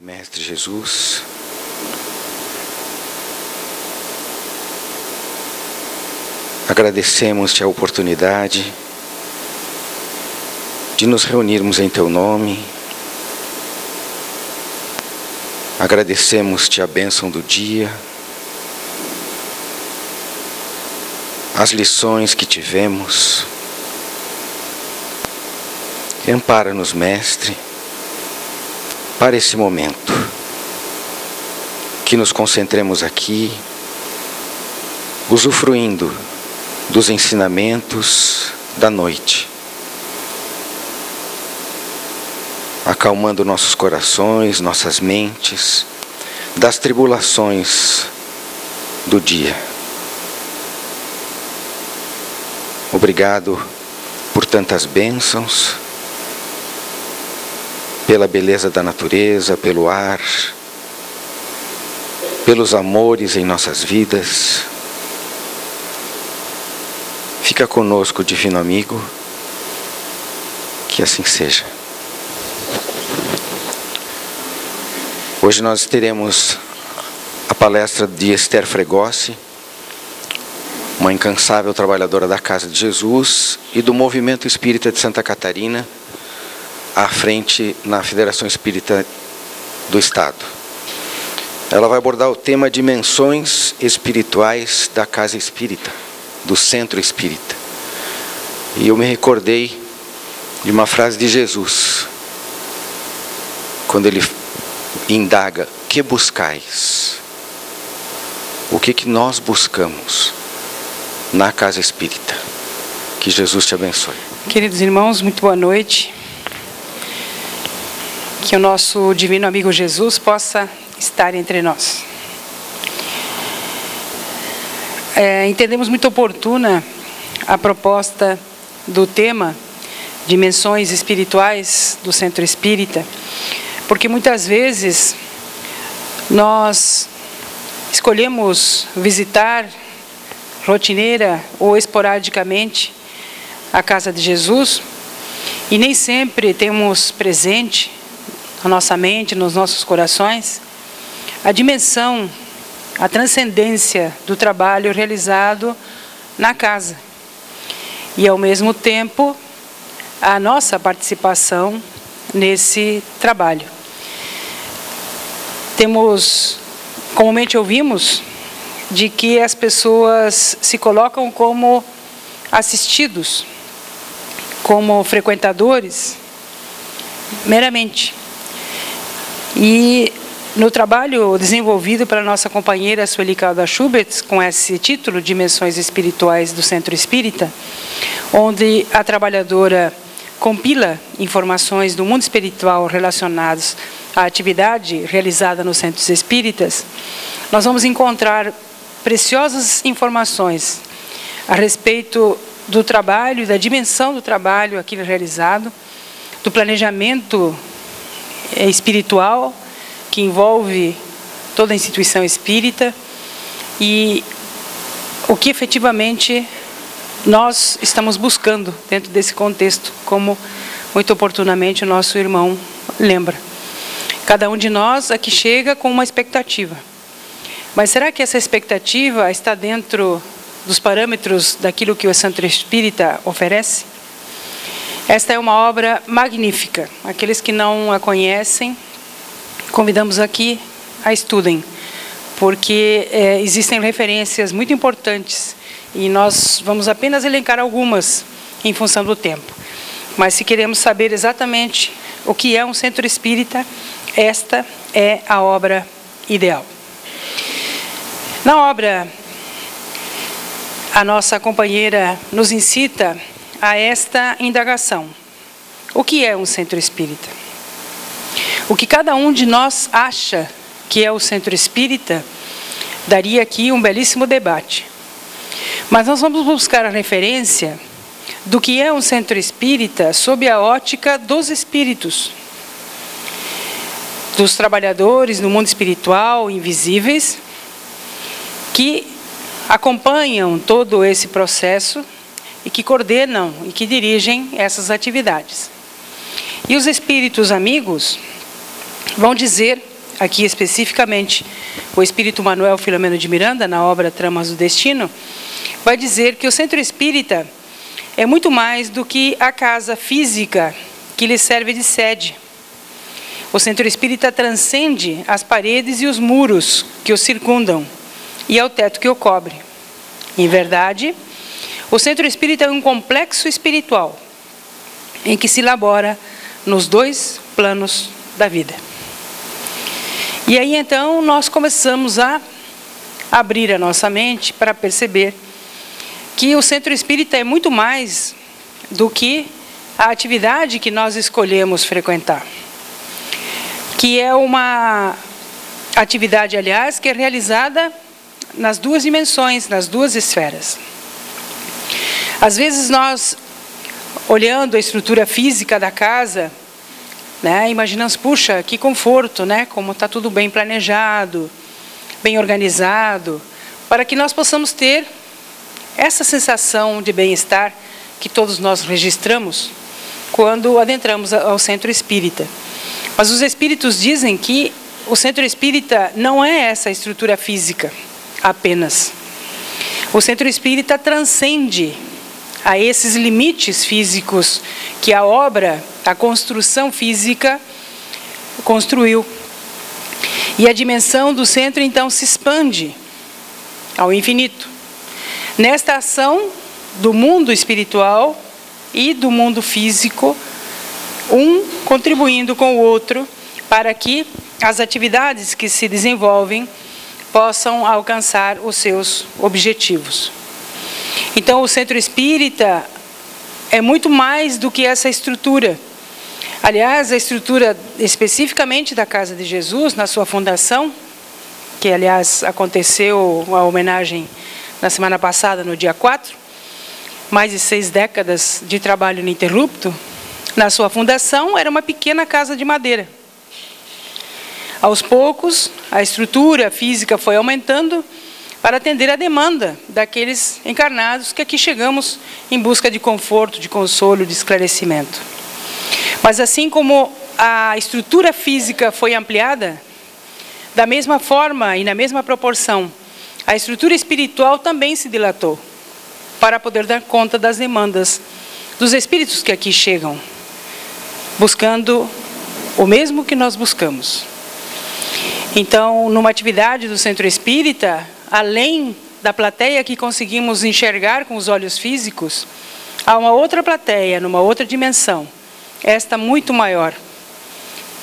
Mestre Jesus, agradecemos-te a oportunidade de nos reunirmos em teu nome. Agradecemos-te a bênção do dia, as lições que tivemos. Ampara-nos, Mestre, para esse momento, que nos concentremos aqui, usufruindo dos ensinamentos da noite, acalmando nossos corações, nossas mentes, das tribulações do dia. Obrigado por tantas bênçãos, pela beleza da natureza, pelo ar, pelos amores em nossas vidas. Fica conosco, divino amigo, que assim seja. Hoje nós teremos a palestra de Esther Fregosi, uma incansável trabalhadora da Casa de Jesus e do Movimento Espírita de Santa Catarina, à frente na Federação Espírita do Estado. Ela vai abordar o tema Dimensões Espirituais da Casa Espírita, do Centro Espírita. E eu me recordei de uma frase de Jesus, quando ele indaga: que buscais? O que nós buscamos na Casa Espírita? Que Jesus te abençoe. Queridos irmãos, muito boa noite. Que o nosso divino amigo Jesus possa estar entre nós. Entendemos muito oportuna a proposta do tema Dimensões Espirituais do Centro Espírita, porque muitas vezes nós escolhemos visitar rotineira ou esporadicamente a Casa de Jesus e nem sempre temos presente na nossa mente, nos nossos corações, a dimensão, a transcendência do trabalho realizado na casa. E, ao mesmo tempo, a nossa participação nesse trabalho. Comumente ouvimos de que as pessoas se colocam como assistidos, como frequentadores, meramente. E no trabalho desenvolvido pela nossa companheira Sueli Calda Schubert, com esse título, Dimensões Espirituais do Centro Espírita, onde a trabalhadora compila informações do mundo espiritual relacionadas à atividade realizada nos centros espíritas, nós vamos encontrar preciosas informações a respeito do trabalho, da dimensão do trabalho aqui realizado, do planejamento espiritual que envolve toda a instituição espírita e o que efetivamente nós estamos buscando dentro desse contexto, como muito oportunamente o nosso irmão lembra. Cada um de nós aqui chega com uma expectativa. Mas será que essa expectativa está dentro dos parâmetros daquilo que o Centro Espírita oferece? Esta é uma obra magnífica. Aqueles que não a conhecem, convidamos aqui a estudem, porque existem referências muito importantes e nós vamos apenas elencar algumas em função do tempo. Mas se queremos saber exatamente o que é um centro espírita, esta é a obra ideal. Na obra, a nossa companheira nos incita a esta indagação: o que é um centro espírita? O que cada um de nós acha que é o centro espírita daria aqui um belíssimo debate. Mas nós vamos buscar a referência do que é um centro espírita sob a ótica dos espíritos, dos trabalhadores no mundo espiritual, invisíveis, que acompanham todo esse processo e que coordenam e que dirigem essas atividades. E os espíritos amigos vão dizer aqui especificamente o espírito Manuel Filomeno de Miranda, na obra Tramas do Destino, vai dizer que o centro espírita é muito mais do que a casa física que lhe serve de sede. O centro espírita transcende as paredes e os muros que o circundam e ao teto que o cobre. Em verdade, o centro espírita é um complexo espiritual em que se elabora nos dois planos da vida. E aí então nós começamos a abrir a nossa mente para perceber que o centro espírita é muito mais do que a atividade que nós escolhemos frequentar, que é uma atividade, aliás, que é realizada nas duas dimensões, nas duas esferas. Às vezes nós, olhando a estrutura física da casa, né, imaginamos, puxa, que conforto, né, como está tudo bem planejado, bem organizado, para que nós possamos ter essa sensação de bem-estar que todos nós registramos quando adentramos ao centro espírita. Mas os espíritos dizem que o centro espírita não é essa estrutura física apenas. O centro espírita transcende a esses limites físicos que a obra, a construção física construiu. E a dimensão do centro então se expande ao infinito. Nesta ação do mundo espiritual e do mundo físico, um contribuindo com o outro para que as atividades que se desenvolvem possam alcançar os seus objetivos. Então, o centro espírita é muito mais do que essa estrutura. Aliás, a estrutura especificamente da Casa de Jesus, na sua fundação, que aliás aconteceu a homenagem na semana passada, no dia 4, mais de 6 décadas de trabalho ininterrupto, na sua fundação era uma pequena casa de madeira. Aos poucos, a estrutura física foi aumentando para atender a demanda daqueles encarnados que aqui chegamos em busca de conforto, de consolo, de esclarecimento. Mas assim como a estrutura física foi ampliada, da mesma forma e na mesma proporção, a estrutura espiritual também se dilatou, para poder dar conta das demandas dos espíritos que aqui chegam, buscando o mesmo que nós buscamos. Então, numa atividade do centro espírita, além da plateia que conseguimos enxergar com os olhos físicos, há uma outra plateia, numa outra dimensão, esta muito maior,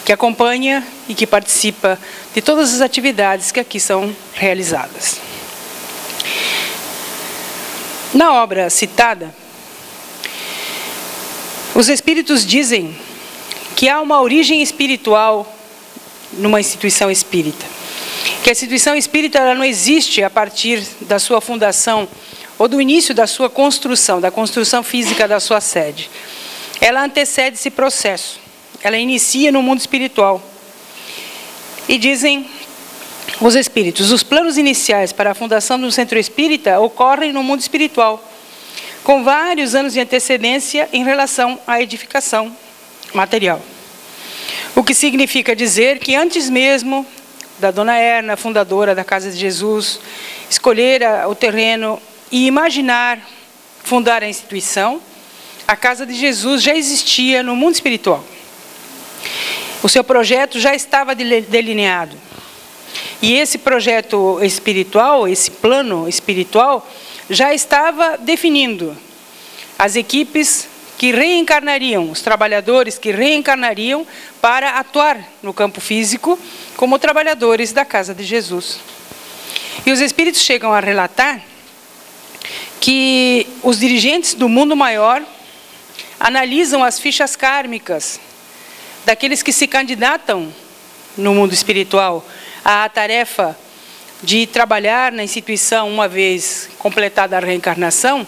que acompanha e que participa de todas as atividades que aqui são realizadas. Na obra citada, os espíritos dizem que há uma origem espiritual numa instituição espírita. Que a instituição espírita ela não existe a partir da sua fundação ou do início da sua construção, da construção física da sua sede. Ela antecede esse processo. Ela inicia no mundo espiritual. E dizem os espíritos, os planos iniciais para a fundação do centro espírita ocorrem no mundo espiritual, com vários anos de antecedência em relação à edificação material. O que significa dizer que antes mesmo da Dona Erna, fundadora da Casa de Jesus, escolher o terreno e imaginar fundar a instituição, a Casa de Jesus já existia no mundo espiritual. O seu projeto já estava delineado. E esse projeto espiritual, esse plano espiritual, já estava definindo as equipes que reencarnariam, os trabalhadores que reencarnariam para atuar no campo físico como trabalhadores da Casa de Jesus. E os espíritos chegam a relatar que os dirigentes do mundo maior analisam as fichas kármicas daqueles que se candidatam no mundo espiritual à tarefa de trabalhar na instituição uma vez completada a reencarnação,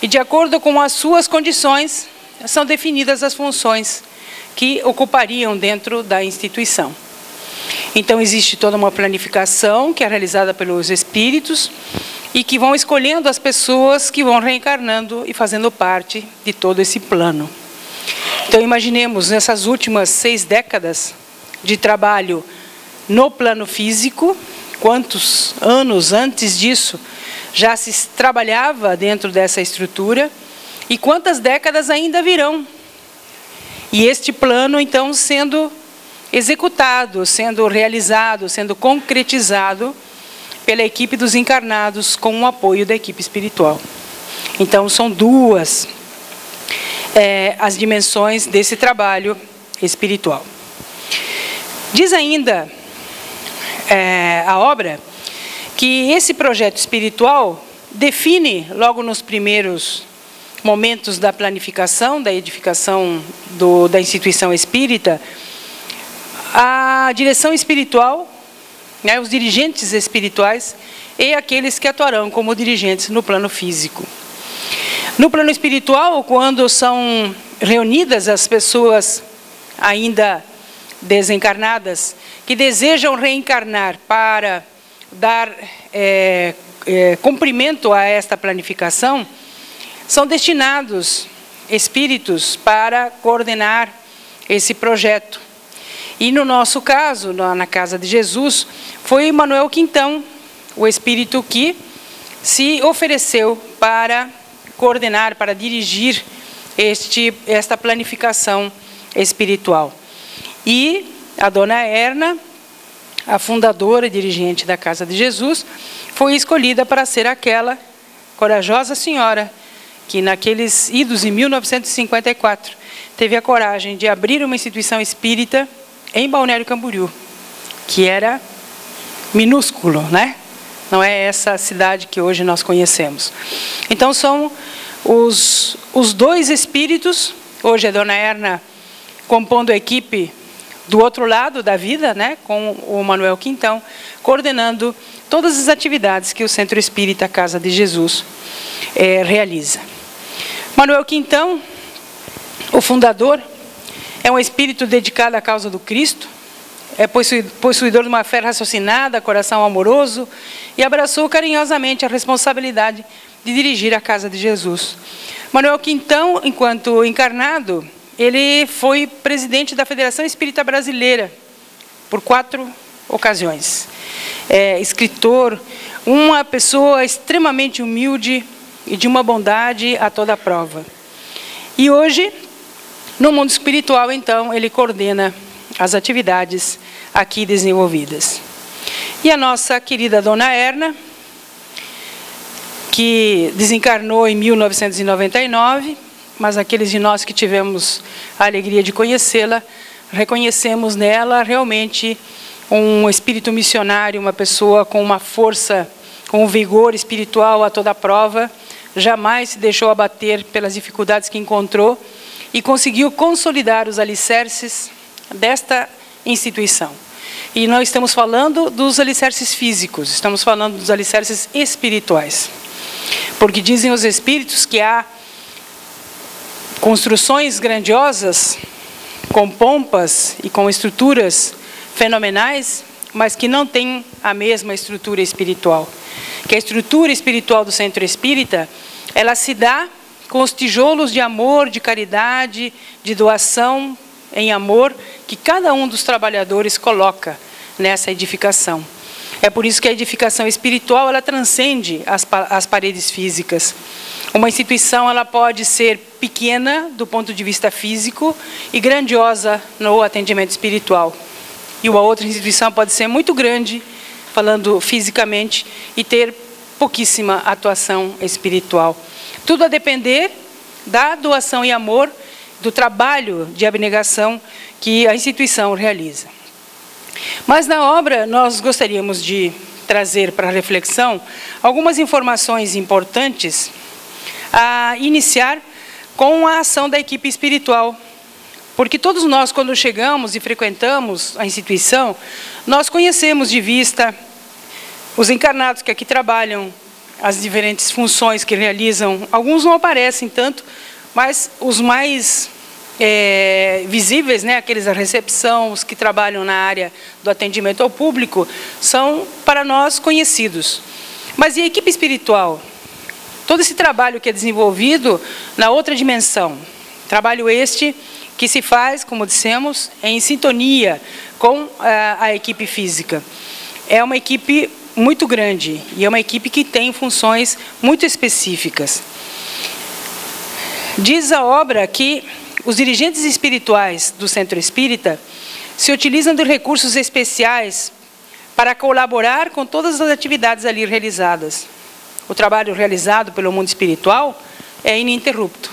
e de acordo com as suas condições são definidas as funções que ocupariam dentro da instituição. Então existe toda uma planificação que é realizada pelos espíritos e que vão escolhendo as pessoas que vão reencarnando e fazendo parte de todo esse plano. Então imaginemos nessas últimas 6 décadas de trabalho no plano físico, quantos anos antes disso já se trabalhava dentro dessa estrutura e quantas décadas ainda virão. E este plano, então, sendo executado, sendo realizado, sendo concretizado pela equipe dos encarnados com o apoio da equipe espiritual. Então, são duas as dimensões desse trabalho espiritual. Diz ainda a obra que esse projeto espiritual define, logo nos primeiros momentos da planificação, da edificação da instituição espírita, a direção espiritual, né, os dirigentes espirituais e aqueles que atuarão como dirigentes no plano físico. No plano espiritual, quando são reunidas as pessoas ainda desencarnadas, que desejam reencarnar para dar cumprimento a esta planificação, são destinados espíritos para coordenar esse projeto. E no nosso caso, na Casa de Jesus, foi Manuel Quintão, o espírito que se ofereceu para coordenar, para dirigir esta planificação espiritual. E a dona Erna, a fundadora e dirigente da Casa de Jesus, foi escolhida para ser aquela corajosa senhora que naqueles idos em 1954 teve a coragem de abrir uma instituição espírita em Balneário Camboriú, que era minúsculo, né? Não é essa cidade que hoje nós conhecemos. Então são os dois espíritos, hoje a dona Erna compondo a equipe do outro lado da vida, né, com o Manuel Quintão, coordenando todas as atividades que o Centro Espírita Casa de Jesus realiza. Manuel Quintão, o fundador, é um espírito dedicado à causa do Cristo, é possuidor de uma fé raciocinada, coração amoroso, e abraçou carinhosamente a responsabilidade de dirigir a Casa de Jesus. Manuel Quintão, enquanto encarnado, ele foi presidente da Federação Espírita Brasileira por 4 ocasiões. Escritor, uma pessoa extremamente humilde e de uma bondade a toda prova. E hoje, no mundo espiritual, então, ele coordena as atividades aqui desenvolvidas. E a nossa querida dona Erna, que desencarnou em 1999, mas aqueles de nós que tivemos a alegria de conhecê-la, reconhecemos nela realmente um espírito missionário, uma pessoa com uma força, com um vigor espiritual a toda prova, jamais se deixou abater pelas dificuldades que encontrou e conseguiu consolidar os alicerces desta instituição. E não estamos falando dos alicerces físicos, estamos falando dos alicerces espirituais. Porque dizem os espíritos que há construções grandiosas, com pompas e com estruturas fenomenais, mas que não têm a mesma estrutura espiritual. Que a estrutura espiritual do Centro Espírita, ela se dá com os tijolos de amor, de caridade, de doação em amor, que cada um dos trabalhadores coloca nessa edificação. É por isso que a edificação espiritual, ela transcende as paredes físicas. Uma instituição, ela pode ser pequena do ponto de vista físico e grandiosa no atendimento espiritual. E uma outra instituição pode ser muito grande, falando fisicamente, e ter pouquíssima atuação espiritual. Tudo a depender da doação e amor, do trabalho de abnegação que a instituição realiza. Mas na obra nós gostaríamos de trazer para a reflexão algumas informações importantes, a iniciar com a ação da equipe espiritual. Porque todos nós, quando chegamos e frequentamos a instituição, nós conhecemos de vista os encarnados que aqui trabalham, as diferentes funções que realizam. Alguns não aparecem tanto, mas os mais visíveis, né, aqueles da recepção, os que trabalham na área do atendimento ao público, são para nós conhecidos. Mas e a equipe espiritual? Todo esse trabalho que é desenvolvido na outra dimensão, trabalho este que se faz, como dissemos, em sintonia com a equipe física. É uma equipe muito grande e é uma equipe que tem funções muito específicas. Diz a obra que os dirigentes espirituais do Centro Espírita se utilizam de recursos especiais para colaborar com todas as atividades ali realizadas. O trabalho realizado pelo mundo espiritual é ininterrupto.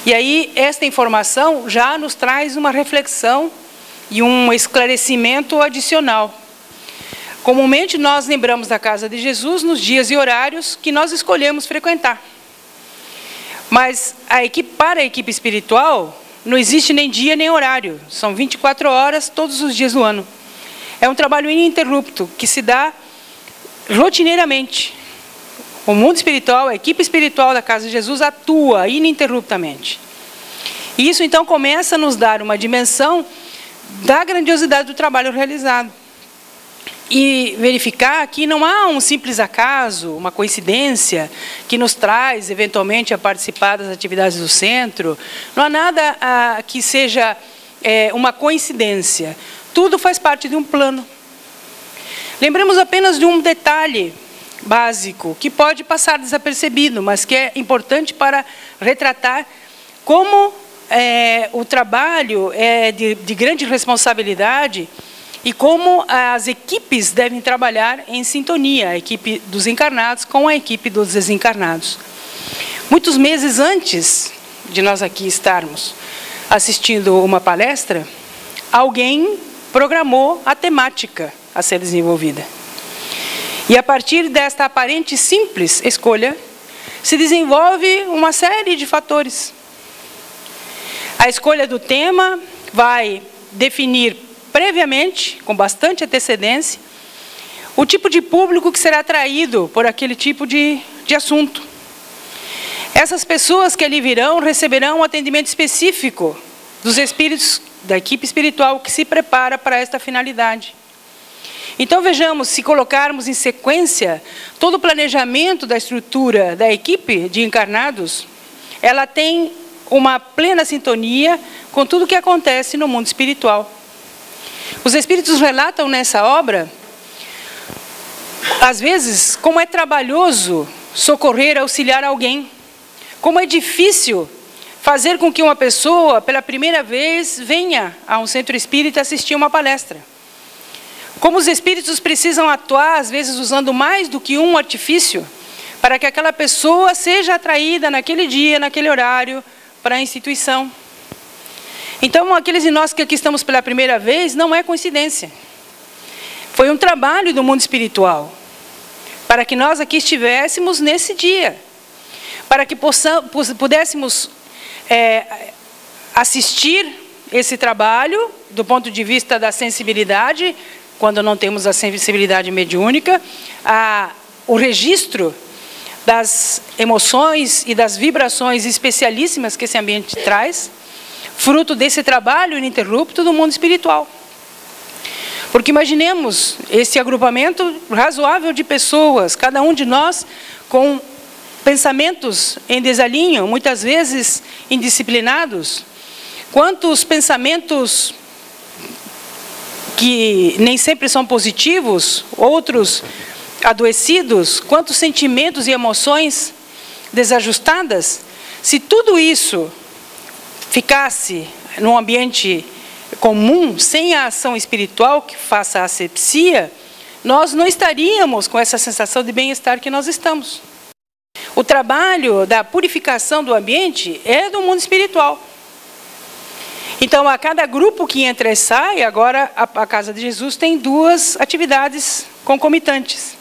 E aí, esta informação já nos traz uma reflexão e um esclarecimento adicional. Comumente, nós lembramos da Casa de Jesus nos dias e horários que nós escolhemos frequentar. Mas para a equipe espiritual, não existe nem dia nem horário. São 24 horas todos os dias do ano. É um trabalho ininterrupto que se dá rotineiramente. O mundo espiritual, a equipe espiritual da Casa de Jesus atua ininterruptamente. E isso então começa a nos dar uma dimensão da grandiosidade do trabalho realizado. E verificar que não há um simples acaso, uma coincidência que nos traz eventualmente a participar das atividades do centro. Não há nada que seja uma coincidência. Tudo faz parte de um plano. Lembremos apenas de um detalhe básico, que pode passar desapercebido, mas que é importante para retratar como o trabalho é de grande responsabilidade e como as equipes devem trabalhar em sintonia, a equipe dos encarnados com a equipe dos desencarnados. Muitos meses antes de nós aqui estarmos assistindo uma palestra, alguém programou a temática a ser desenvolvida. E a partir desta aparente simples escolha, se desenvolve uma série de fatores. A escolha do tema vai definir previamente, com bastante antecedência, o tipo de público que será atraído por aquele tipo de assunto. Essas pessoas que ali virão receberão um atendimento específico dos espíritos da equipe espiritual que se prepara para esta finalidade. Então vejamos, se colocarmos em sequência todo o planejamento da estrutura da equipe de encarnados, ela tem uma plena sintonia com tudo o que acontece no mundo espiritual. Os espíritos relatam nessa obra, às vezes, como é trabalhoso socorrer, auxiliar alguém, como é difícil fazer com que uma pessoa, pela primeira vez, venha a um centro espírita assistir uma palestra. Como os espíritos precisam atuar, às vezes usando mais do que um artifício, para que aquela pessoa seja atraída naquele dia, naquele horário, para a instituição. Então, aqueles de nós que aqui estamos pela primeira vez, não é coincidência. Foi um trabalho do mundo espiritual, para que nós aqui estivéssemos nesse dia, para que pudéssemos assistir esse trabalho, do ponto de vista da sensibilidade, quando não temos a sensibilidade mediúnica, o registro das emoções e das vibrações especialíssimas que esse ambiente traz, fruto desse trabalho ininterrupto do mundo espiritual. Porque imaginemos esse agrupamento razoável de pessoas, cada um de nós com pensamentos em desalinho, muitas vezes indisciplinados. Quantos pensamentos que nem sempre são positivos, outros adoecidos, quantos sentimentos e emoções desajustadas. Se tudo isso ficasse num ambiente comum, sem a ação espiritual que faça a asepsia, nós não estaríamos com essa sensação de bem-estar que nós estamos. O trabalho da purificação do ambiente é do mundo espiritual. Então, a cada grupo que entra e sai, agora a Casa de Jesus tem duas atividades concomitantes.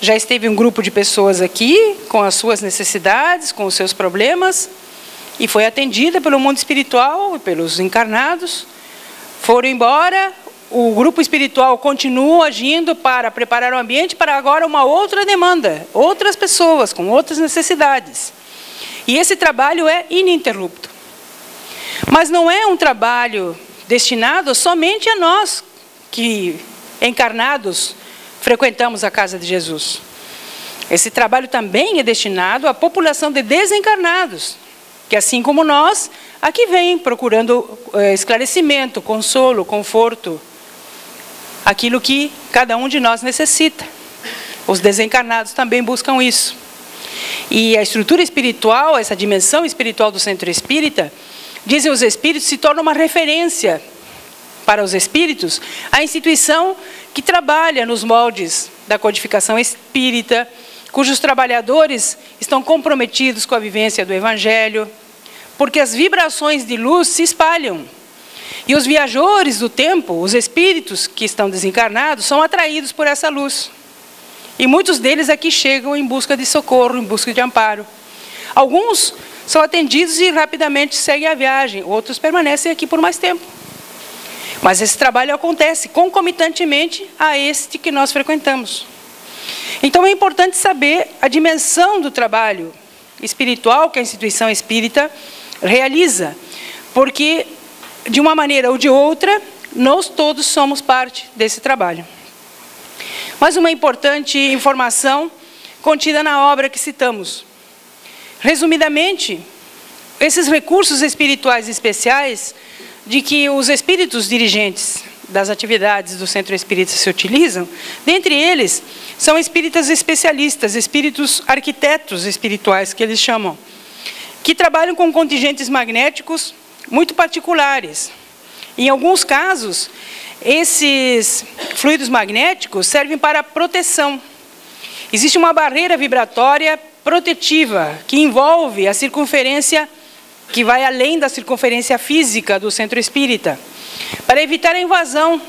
Já esteve um grupo de pessoas aqui, com as suas necessidades, com os seus problemas, e foi atendida pelo mundo espiritual e pelos encarnados. Foram embora, o grupo espiritual continua agindo para preparar o ambiente para agora uma outra demanda, outras pessoas com outras necessidades. E esse trabalho é ininterrupto. Mas não é um trabalho destinado somente a nós, que encarnados frequentamos a Casa de Jesus. Esse trabalho também é destinado à população de desencarnados, que assim como nós, aqui vêm procurando esclarecimento, consolo, conforto, aquilo que cada um de nós necessita. Os desencarnados também buscam isso. E a estrutura espiritual, essa dimensão espiritual do centro espírita, dizem os espíritos, se torna uma referência para os espíritos, a instituição que trabalha nos moldes da codificação espírita, cujos trabalhadores estão comprometidos com a vivência do Evangelho, porque as vibrações de luz se espalham. E os viajores do tempo, os espíritos que estão desencarnados, são atraídos por essa luz. E muitos deles aqui chegam em busca de socorro, em busca de amparo. Alguns são atendidos e rapidamente seguem a viagem, outros permanecem aqui por mais tempo. Mas esse trabalho acontece concomitantemente a este que nós frequentamos. Então é importante saber a dimensão do trabalho espiritual que a instituição espírita realiza, porque de uma maneira ou de outra, nós todos somos parte desse trabalho. Mas uma importante informação contida na obra que citamos. Resumidamente, esses recursos espirituais especiais de que os espíritos dirigentes das atividades do Centro Espírita se utilizam, dentre eles, são espíritas especialistas, espíritos arquitetos espirituais, que eles chamam, que trabalham com contingentes magnéticos muito particulares. Em alguns casos, esses fluidos magnéticos servem para proteção. Existe uma barreira vibratória protetiva que envolve a circunferência, que vai além da circunferência física do centro espírita, para evitar a invasão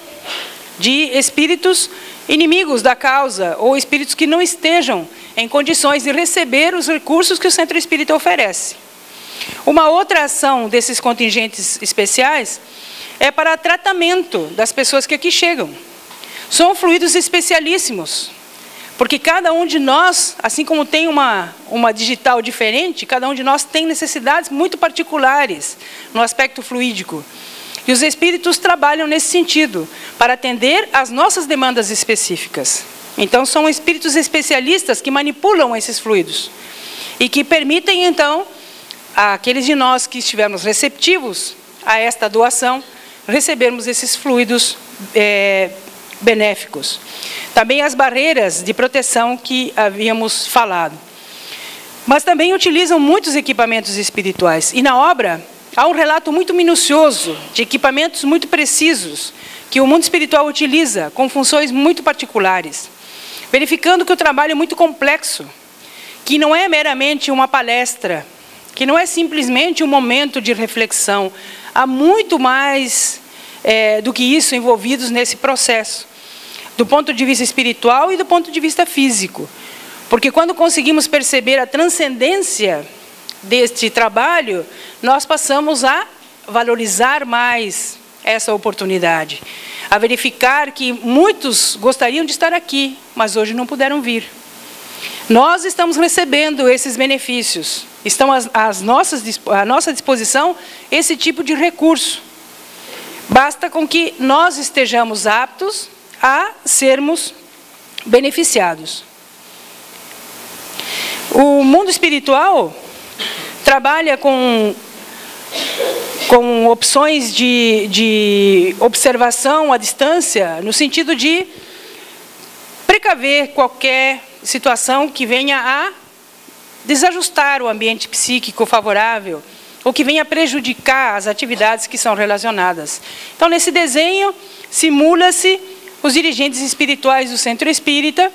de espíritos inimigos da causa ou espíritos que não estejam em condições de receber os recursos que o centro espírita oferece. Uma outra ação desses contingentes especiais é para tratamento das pessoas que aqui chegam. São fluidos especialíssimos, porque cada um de nós, assim como tem uma digital diferente, cada um de nós tem necessidades muito particulares no aspecto fluídico. E os espíritos trabalham nesse sentido, para atender às nossas demandas específicas. Então, são espíritos especialistas que manipulam esses fluidos e que permitem, então, àqueles de nós que estivermos receptivos a esta doação, recebermos esses fluidos benéficos. Também as barreiras de proteção que havíamos falado. Mas também utilizam muitos equipamentos espirituais. E na obra há um relato muito minucioso de equipamentos muito precisos que o mundo espiritual utiliza com funções muito particulares, verificando que o trabalho é muito complexo, que não é meramente uma palestra, que não é simplesmente um momento de reflexão. Há muito mais do que isso envolvidos nesse processo, do ponto de vista espiritual e do ponto de vista físico. Porque quando conseguimos perceber a transcendência deste trabalho, nós passamos a valorizar mais essa oportunidade, a verificar que muitos gostariam de estar aqui, mas hoje não puderam vir. Nós estamos recebendo esses benefícios, estão à nossa disposição esse tipo de recurso. Basta com que nós estejamos aptos a sermos beneficiados. O mundo espiritual trabalha com opções de observação à distância, no sentido de precaver qualquer situação que venha a desajustar o ambiente psíquico favorável, ou que venha prejudicar as atividades que são relacionadas. Então, nesse desenho, simula-se os dirigentes espirituais do Centro Espírita,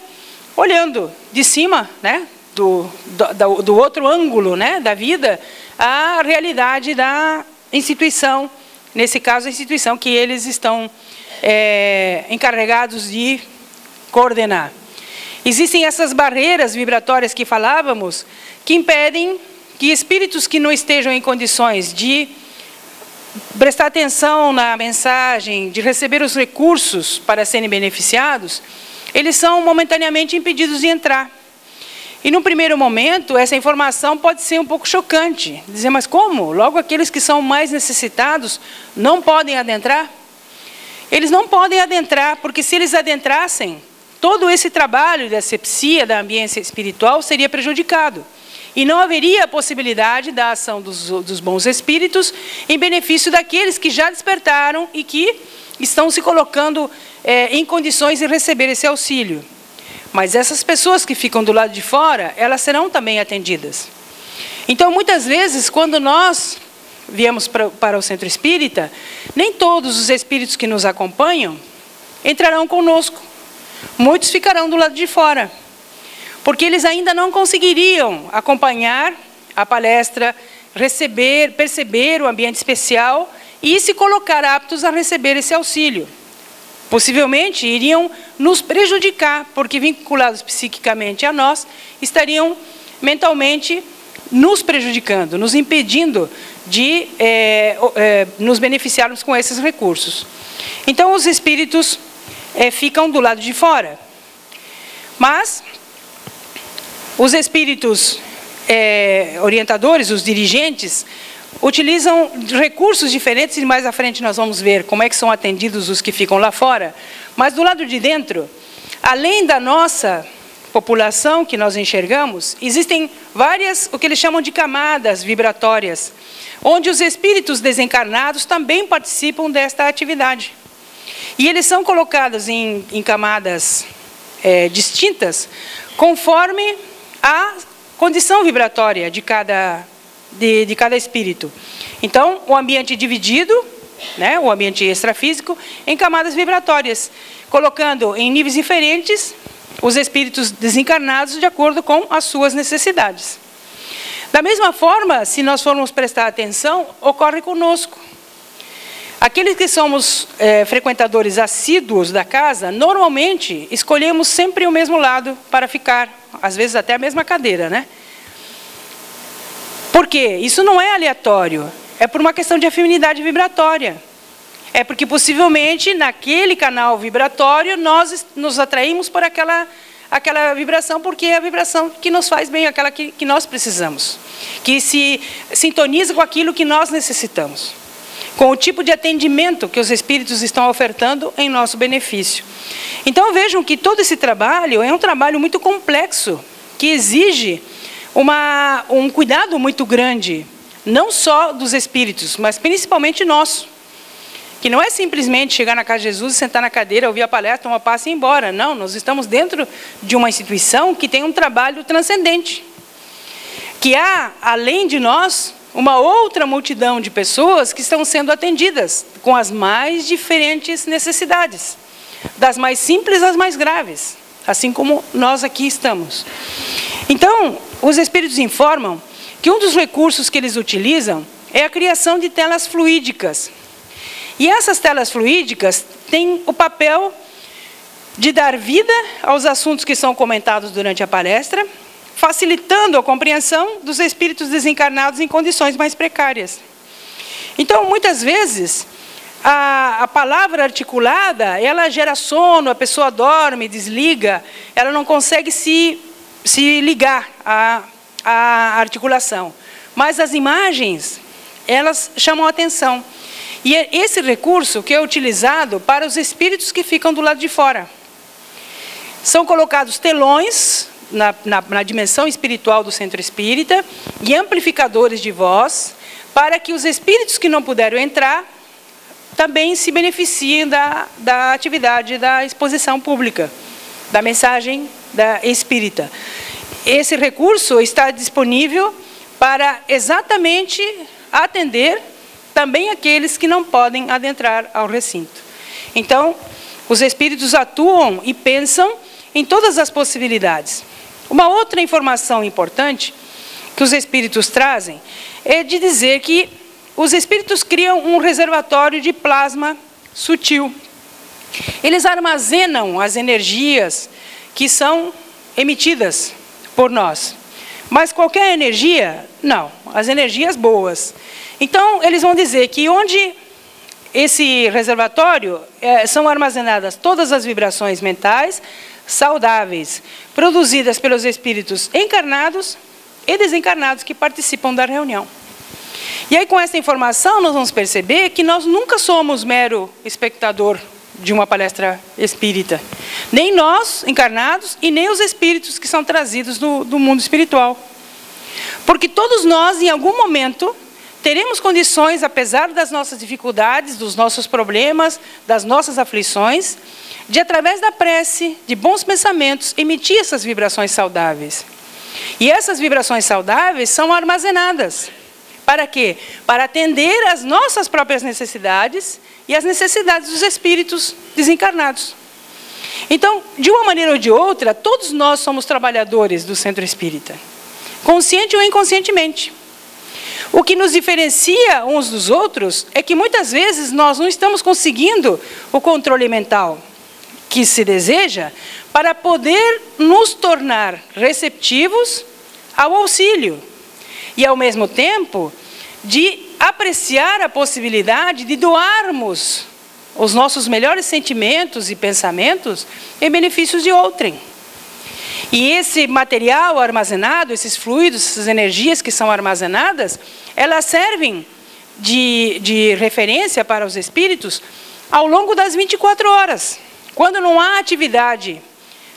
olhando de cima, né, do outro ângulo, né, da vida, a realidade da instituição, nesse caso, a instituição que eles estão encarregados de coordenar. Existem essas barreiras vibratórias que falávamos, que impedem que espíritos que não estejam em condições de prestar atenção na mensagem, de receber os recursos para serem beneficiados, eles são momentaneamente impedidos de entrar. E no primeiro momento, essa informação pode ser um pouco chocante. Dizer, mas como? Logo aqueles que são mais necessitados não podem adentrar? Eles não podem adentrar, porque se eles adentrassem, todo esse trabalho de asepsia da ambiência espiritual seria prejudicado. E não haveria a possibilidade da ação dos bons espíritos em benefício daqueles que já despertaram e que estão se colocando em condições de receber esse auxílio. Mas essas pessoas que ficam do lado de fora, elas serão também atendidas. Então, muitas vezes, quando nós viemos para o centro espírita, nem todos os espíritos que nos acompanham entrarão conosco. Muitos ficarão do lado de fora, porque eles ainda não conseguiriam acompanhar a palestra, perceber o ambiente especial e se colocar aptos a receber esse auxílio. Possivelmente iriam nos prejudicar, porque vinculados psiquicamente a nós, estariam mentalmente nos prejudicando, nos impedindo de nos beneficiarmos com esses recursos. Então, os espíritos ficam do lado de fora. Mas os espíritos orientadores, os dirigentes, utilizam recursos diferentes e mais à frente nós vamos ver como é que são atendidos os que ficam lá fora. Mas do lado de dentro, além da nossa população que nós enxergamos, existem várias, o que eles chamam de camadas vibratórias, onde os espíritos desencarnados também participam desta atividade. E eles são colocados em camadas distintas, conforme a condição vibratória de cada espírito. Então, o ambiente dividido, né, o ambiente extrafísico, em camadas vibratórias, colocando em níveis diferentes os espíritos desencarnados de acordo com as suas necessidades. Da mesma forma, se nós formos prestar atenção, ocorre conosco. Aqueles que somos frequentadores assíduos da casa, normalmente escolhemos sempre o mesmo lado para ficar, às vezes até a mesma cadeira, né? Por quê? Isso não é aleatório, é por uma questão de afinidade vibratória. É porque possivelmente naquele canal vibratório nós nos atraímos por aquela vibração, porque é a vibração que nos faz bem, aquela que nós precisamos, que se sintoniza com aquilo que nós necessitamos, com o tipo de atendimento que os espíritos estão ofertando em nosso benefício. Então vejam que todo esse trabalho é um trabalho muito complexo, que exige um cuidado muito grande, não só dos espíritos, mas principalmente nosso. Que não é simplesmente chegar na casa de Jesus, sentar na cadeira, ouvir a palestra, tomar passe e ir embora. Não, nós estamos dentro de uma instituição que tem um trabalho transcendente. Que há, além de nós, uma outra multidão de pessoas que estão sendo atendidas com as mais diferentes necessidades. Das mais simples às mais graves. Assim como nós aqui estamos. Então, os espíritos informam que um dos recursos que eles utilizam é a criação de telas fluídicas. E essas telas fluídicas têm o papel de dar vida aos assuntos que são comentados durante a palestra, facilitando a compreensão dos espíritos desencarnados em condições mais precárias. Então, muitas vezes, a palavra articulada, ela gera sono, a pessoa dorme, desliga, ela não consegue se ligar à articulação. Mas as imagens, elas chamam a atenção. E é esse recurso que é utilizado para os espíritos que ficam do lado de fora. São colocados telões na dimensão espiritual do centro espírita e amplificadores de voz para que os espíritos que não puderam entrar também se beneficiem da atividade da exposição pública, da mensagem da espírita. Esse recurso está disponível para exatamente atender também aqueles que não podem adentrar ao recinto. Então, os espíritos atuam e pensam em todas as possibilidades. Uma outra informação importante que os espíritos trazem é de dizer que os espíritos criam um reservatório de plasma sutil. Eles armazenam as energias que são emitidas por nós. Mas qualquer energia, não, as energias boas. Então, eles vão dizer que onde esse reservatório são armazenadas todas as vibrações mentais saudáveis, produzidas pelos espíritos encarnados e desencarnados que participam da reunião. E aí, com essa informação, nós vamos perceber que nós nunca somos mero espectador de uma palestra espírita. Nem nós, encarnados, e nem os espíritos que são trazidos do mundo espiritual. Porque todos nós, em algum momento, teremos condições, apesar das nossas dificuldades, dos nossos problemas, das nossas aflições, de, através da prece, de bons pensamentos, emitir essas vibrações saudáveis. E essas vibrações saudáveis são armazenadas. Para quê? Para atender às nossas próprias necessidades e às necessidades dos espíritos desencarnados. Então, de uma maneira ou de outra, todos nós somos trabalhadores do Centro Espírita, consciente ou inconscientemente. O que nos diferencia uns dos outros é que muitas vezes nós não estamos conseguindo o controle mental que se deseja para poder nos tornar receptivos ao auxílio e, ao mesmo tempo, de apreciar a possibilidade de doarmos os nossos melhores sentimentos e pensamentos em benefício de outrem. E esse material armazenado, esses fluidos, essas energias que são armazenadas, elas servem de referência para os espíritos ao longo das 24 horas. Quando não há atividade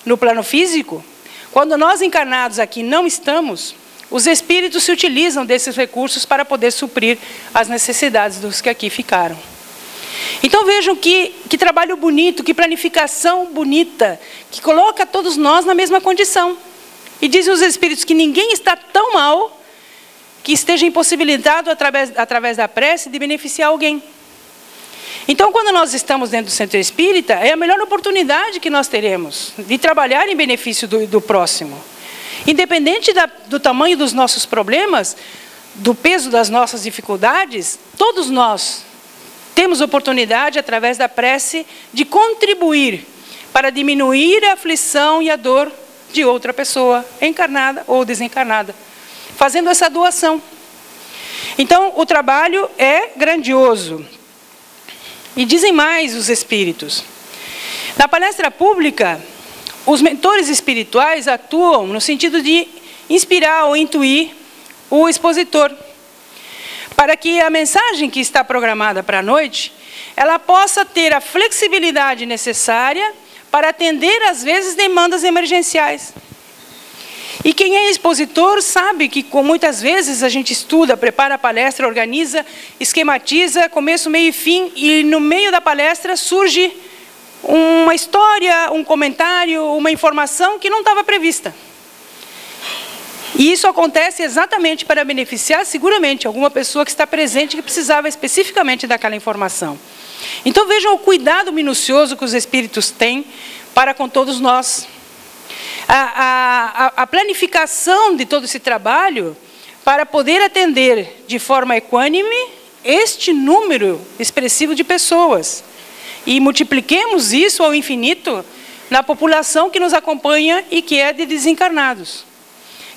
no plano físico, quando nós encarnados aqui não estamos, os espíritos se utilizam desses recursos para poder suprir as necessidades dos que aqui ficaram. Então vejam que trabalho bonito, que planificação bonita, que coloca todos nós na mesma condição. E dizem os espíritos que ninguém está tão mal que esteja impossibilitado através da prece de beneficiar alguém. Então, quando nós estamos dentro do Centro Espírita, é a melhor oportunidade que nós teremos de trabalhar em benefício do próximo. Independente do tamanho dos nossos problemas, do peso das nossas dificuldades, todos nós temos oportunidade, através da prece, de contribuir para diminuir a aflição e a dor de outra pessoa, encarnada ou desencarnada, fazendo essa doação. Então, o trabalho é grandioso. E dizem mais os espíritos. Na palestra pública, os mentores espirituais atuam no sentido de inspirar ou intuir o expositor, para que a mensagem que está programada para a noite, ela possa ter a flexibilidade necessária para atender, às vezes, demandas emergenciais. E quem é expositor sabe que, muitas vezes, a gente estuda, prepara a palestra, organiza, esquematiza, começo, meio e fim, e no meio da palestra surge uma história, um comentário, uma informação que não estava prevista. E isso acontece exatamente para beneficiar, seguramente, alguma pessoa que está presente que precisava especificamente daquela informação. Então vejam o cuidado minucioso que os espíritos têm para com todos nós. A planificação de todo esse trabalho para poder atender de forma equânime este número expressivo de pessoas. E multipliquemos isso ao infinito na população que nos acompanha e que é de desencarnados,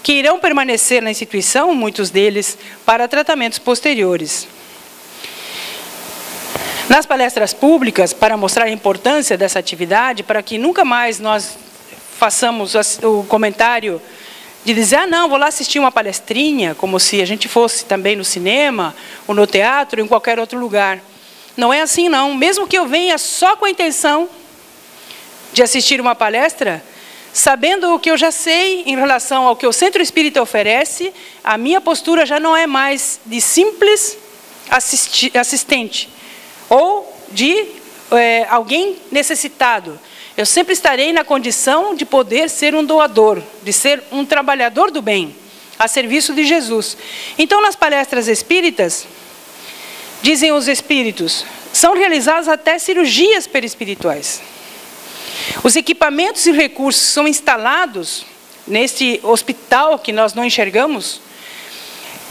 que irão permanecer na instituição, muitos deles, para tratamentos posteriores. Nas palestras públicas, para mostrar a importância dessa atividade, para que nunca mais nós façamos o comentário de dizer, ah, não, vou lá assistir uma palestrinha, como se a gente fosse também no cinema, ou no teatro, ou em qualquer outro lugar. Não é assim, não. Mesmo que eu venha só com a intenção de assistir uma palestra, sabendo o que eu já sei em relação ao que o Centro Espírita oferece, a minha postura já não é mais de simples assistente, ou de alguém necessitado. Eu sempre estarei na condição de poder ser um doador, de ser um trabalhador do bem, a serviço de Jesus. Então, nas palestras espíritas, dizem os espíritos, são realizadas até cirurgias perispirituais. Os equipamentos e recursos são instalados neste hospital que nós não enxergamos,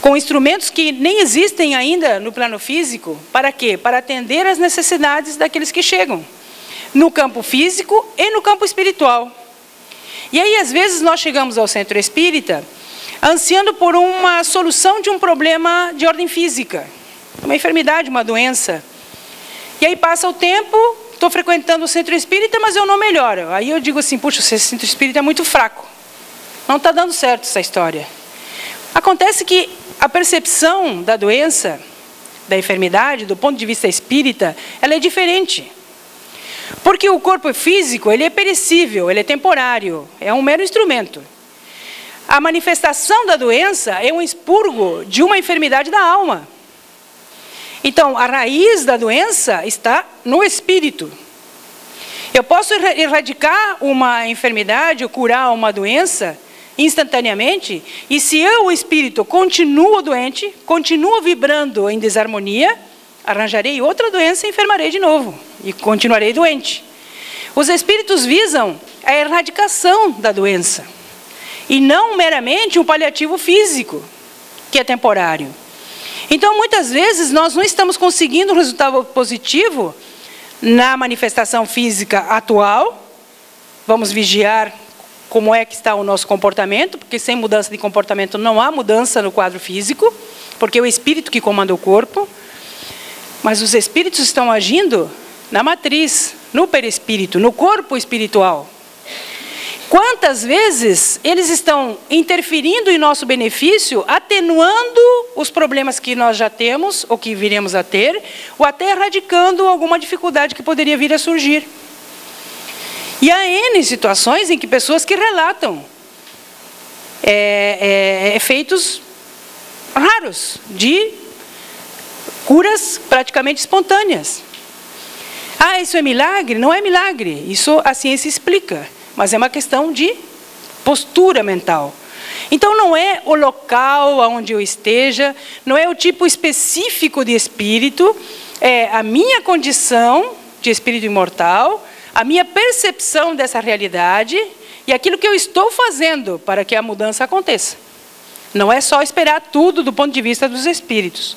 com instrumentos que nem existem ainda no plano físico. Para quê? Para atender às necessidades daqueles que chegam, no campo físico e no campo espiritual. E aí, às vezes, nós chegamos ao Centro Espírita ansiando por uma solução de um problema de ordem física, uma enfermidade, uma doença. E aí passa o tempo, estou frequentando o Centro Espírita, mas eu não melhoro. Aí eu digo assim, puxa, o Centro Espírita é muito fraco. Não está dando certo essa história. Acontece que a percepção da doença, da enfermidade, do ponto de vista espírita, ela é diferente. Porque o corpo físico, ele é perecível, ele é temporário, é um mero instrumento. a manifestação da doença é um expurgo de uma enfermidade da alma. Então, a raiz da doença está no espírito. Eu posso erradicar uma enfermidade ou curar uma doença instantaneamente, e se eu, o espírito, continuo doente, continuo vibrando em desarmonia, arranjarei outra doença e enfermarei de novo, e continuarei doente. Os espíritos visam a erradicação da doença, e não meramente um paliativo físico, que é temporário. Então, muitas vezes, nós não estamos conseguindo um resultado positivo na manifestação física atual. Vamos vigiar como é que está o nosso comportamento, porque sem mudança de comportamento não há mudança no quadro físico, porque é o espírito que comanda o corpo. Mas os espíritos estão agindo na matriz, no perispírito, no corpo espiritual. Quantas vezes eles estão interferindo em nosso benefício, atenuando os problemas que nós já temos, ou que viremos a ter, ou até erradicando alguma dificuldade que poderia vir a surgir. E há N situações em que pessoas que relatam efeitos raros, de curas praticamente espontâneas. Ah, isso é milagre? Não é milagre, isso a ciência explica. Mas é uma questão de postura mental. Então, não é o local onde eu esteja, não é o tipo específico de espírito, é a minha condição de espírito imortal, a minha percepção dessa realidade e aquilo que eu estou fazendo para que a mudança aconteça. Não é só esperar tudo do ponto de vista dos espíritos.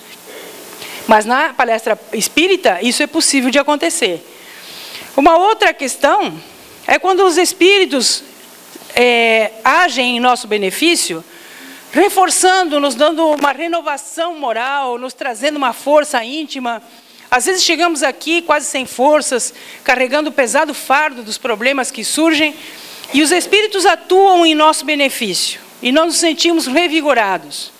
Mas na palestra espírita, isso é possível de acontecer. Uma outra questão é quando os espíritos agem em nosso benefício, reforçando, nos dando uma renovação moral, nos trazendo uma força íntima. Às vezes chegamos aqui quase sem forças, carregando o pesado fardo dos problemas que surgem, e os espíritos atuam em nosso benefício, e nós nos sentimos revigorados.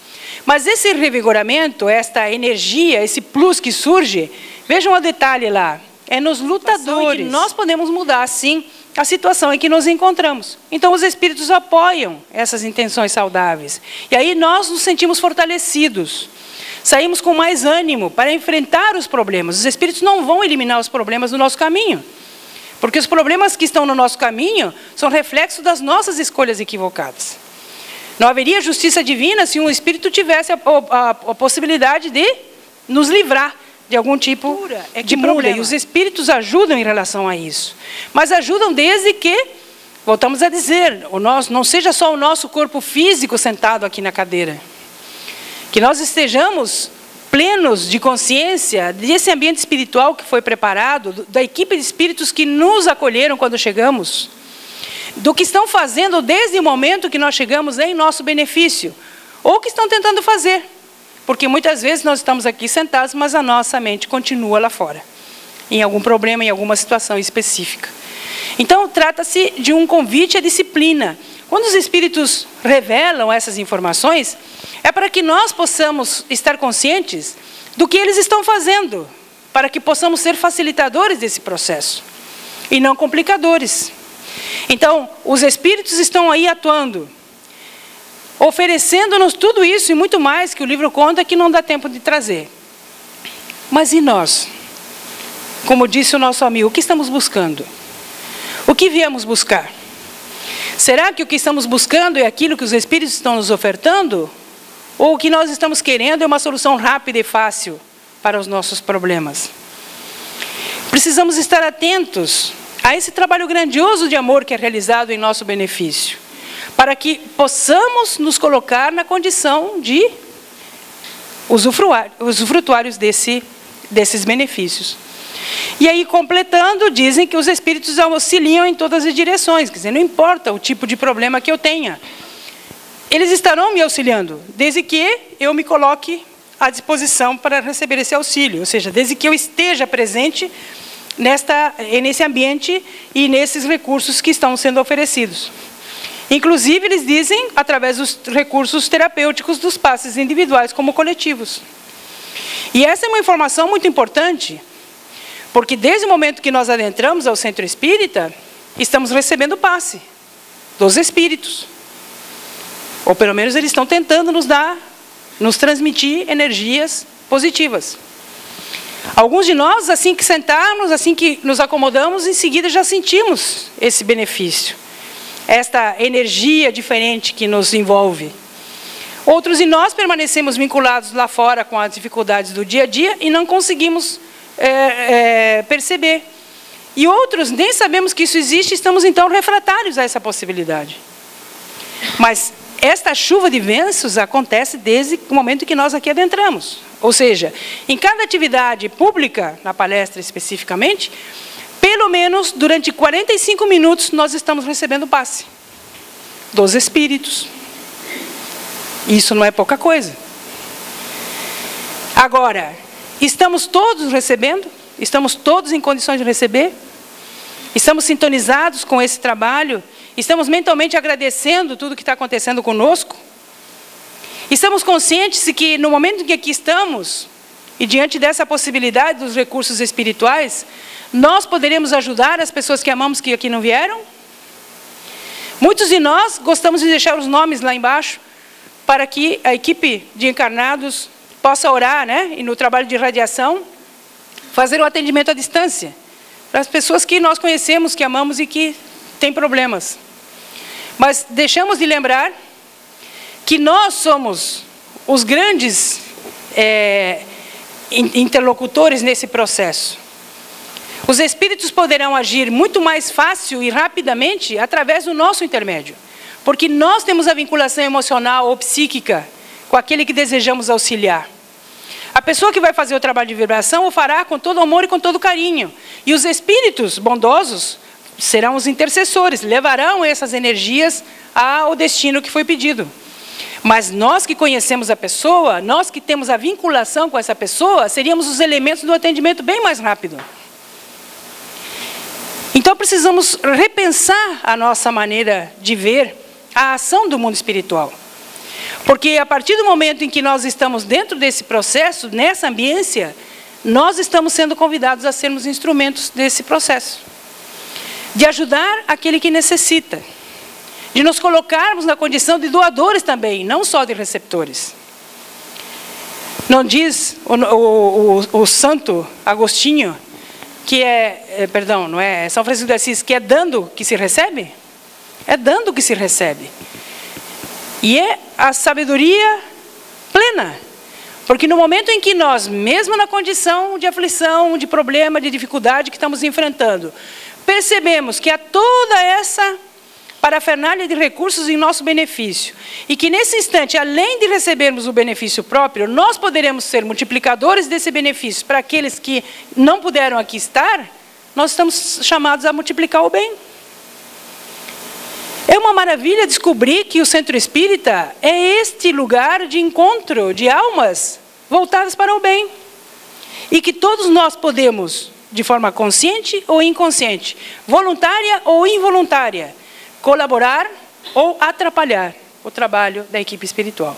Mas esse revigoramento, esta energia, esse plus que surge, vejam o detalhe lá, é nos lutadores. Nós podemos mudar, sim, a situação em que nos encontramos. Então, os espíritos apoiam essas intenções saudáveis. E aí nós nos sentimos fortalecidos. Saímos com mais ânimo para enfrentar os problemas. Os espíritos não vão eliminar os problemas do nosso caminho. Porque os problemas que estão no nosso caminho são reflexo das nossas escolhas equivocadas. Não haveria justiça divina se um espírito tivesse a possibilidade de nos livrar de algum tipo de problema. E os espíritos ajudam em relação a isso. Mas ajudam desde que, voltamos a dizer, não seja só o nosso corpo físico sentado aqui na cadeira. Que nós estejamos plenos de consciência desse ambiente espiritual que foi preparado, da equipe de espíritos que nos acolheram quando chegamos, do que estão fazendo desde o momento que nós chegamos em nosso benefício, ou que estão tentando fazer. Porque muitas vezes nós estamos aqui sentados, mas a nossa mente continua lá fora, em algum problema, em alguma situação específica. Então, trata-se de um convite à disciplina. Quando os espíritos revelam essas informações, é para que nós possamos estar conscientes do que eles estão fazendo, para que possamos ser facilitadores desse processo, e não complicadores. Então, os espíritos estão aí atuando, oferecendo-nos tudo isso e muito mais que o livro conta que não dá tempo de trazer. Mas e nós? Como disse o nosso amigo, o que estamos buscando? O que viemos buscar? Será que o que estamos buscando é aquilo que os espíritos estão nos ofertando? Ou o que nós estamos querendo é uma solução rápida e fácil para os nossos problemas? Precisamos estar atentos a esse trabalho grandioso de amor que é realizado em nosso benefício, para que possamos nos colocar na condição de usufrutuários desses benefícios. E aí, completando, dizem que os espíritos auxiliam em todas as direções, quer dizer, não importa o tipo de problema que eu tenha, eles estarão me auxiliando, desde que eu me coloque à disposição para receber esse auxílio, ou seja, desde que eu esteja presente nesse ambiente e nesses recursos que estão sendo oferecidos. Inclusive, eles dizem, através dos recursos terapêuticos dos passes individuais como coletivos. E essa é uma informação muito importante, porque desde o momento que nós adentramos ao centro espírita, estamos recebendo o passe dos espíritos. Ou pelo menos eles estão tentando nos transmitir energias positivas. Alguns de nós, assim que sentarmos, assim que nos acomodamos, em seguida já sentimos esse benefício. Esta energia diferente que nos envolve. Outros de nós permanecemos vinculados lá fora com as dificuldades do dia a dia e não conseguimos perceber. E outros nem sabemos que isso existe e estamos então refratários a essa possibilidade. Mas esta chuva de bênçãos acontece desde o momento que nós aqui adentramos. Ou seja, em cada atividade pública, na palestra especificamente, pelo menos durante 45 minutos nós estamos recebendo passe dos espíritos. Isso não é pouca coisa. Agora, estamos todos recebendo? Estamos todos em condições de receber? Estamos sintonizados com esse trabalho? Estamos mentalmente agradecendo tudo que está acontecendo conosco? Estamos conscientes de que no momento em que aqui estamos, e diante dessa possibilidade dos recursos espirituais, nós poderemos ajudar as pessoas que amamos que aqui não vieram? Muitos de nós gostamos de deixar os nomes lá embaixo, para que a equipe de encarnados possa orar, né? E no trabalho de radiação, fazer o atendimento à distância, para as pessoas que nós conhecemos, que amamos e que têm problemas. Mas deixamos de lembrar que nós somos os grandes interlocutores nesse processo. Os espíritos poderão agir muito mais fácil e rapidamente através do nosso intermédio, porque nós temos a vinculação emocional ou psíquica com aquele que desejamos auxiliar. A pessoa que vai fazer o trabalho de vibração o fará com todo amor e com todo carinho. E os espíritos bondosos serão os intercessores, levarão essas energias ao destino que foi pedido. Mas nós que conhecemos a pessoa, nós que temos a vinculação com essa pessoa, seríamos os elementos do atendimento bem mais rápido. Então precisamos repensar a nossa maneira de ver a ação do mundo espiritual. Porque a partir do momento em que nós estamos dentro desse processo, nessa ambiência, nós estamos sendo convidados a sermos instrumentos desse processo. De ajudar aquele que necessita. De nos colocarmos na condição de doadores também, não só de receptores. Não diz o santo Agostinho, que não é São Francisco de Assis, que é dando que se recebe? É dando que se recebe. E é a sabedoria plena. Porque no momento em que nós, mesmo na condição de aflição, de problema, de dificuldade que estamos enfrentando, percebemos que há toda essa parafernália de recursos em nosso benefício, e que nesse instante, além de recebermos o benefício próprio, nós poderemos ser multiplicadores desse benefício para aqueles que não puderam aqui estar, nós estamos chamados a multiplicar o bem. É uma maravilha descobrir que o Centro Espírita é este lugar de encontro de almas voltadas para o bem. E que todos nós podemos, de forma consciente ou inconsciente, voluntária ou involuntária, colaborar ou atrapalhar o trabalho da equipe espiritual.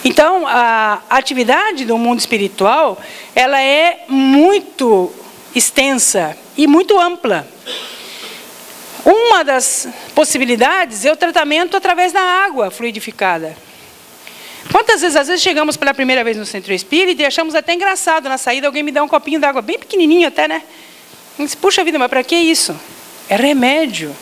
Então, a atividade do mundo espiritual, ela é muito extensa e muito ampla. Uma das possibilidades é o tratamento através da água fluidificada. Quantas vezes, às vezes, chegamos pela primeira vez no Centro Espírita e achamos até engraçado, na saída, alguém me dá um copinho d'água, bem pequenininho até, né? A gente diz, puxa vida, mas para que isso? É remédio.